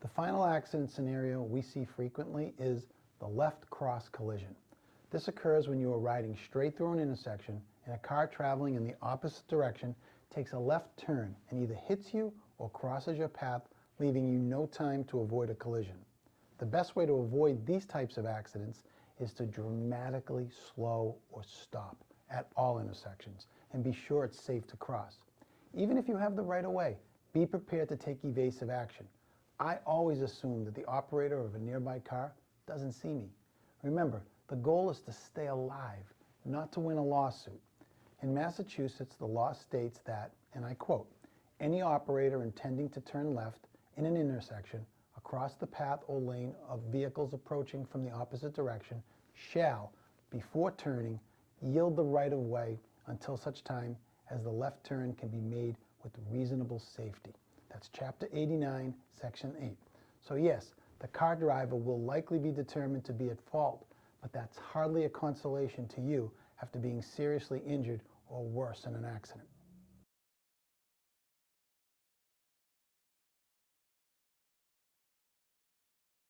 The final accident scenario we see frequently is the left cross collision. This occurs when you are riding straight through an intersection and a car traveling in the opposite direction takes a left turn and either hits you or crosses your path, leaving you no time to avoid a collision. The best way to avoid these types of accidents is to dramatically slow or stop at all intersections and be sure it's safe to cross. Even if you have the right of way, be prepared to take evasive action. I always assume that the operator of a nearby car doesn't see me. Remember, the goal is to stay alive, not to win a lawsuit. In Massachusetts, the law states that, and I quote, "Any operator intending to turn left in an intersection across the path or lane of vehicles approaching from the opposite direction shall, before turning, yield the right of way until such time as the left turn can be made with reasonable safety." That's Chapter 89, Section 8. So yes, the car driver will likely be determined to be at fault, but that's hardly a consolation to you after being seriously injured or worse in an accident.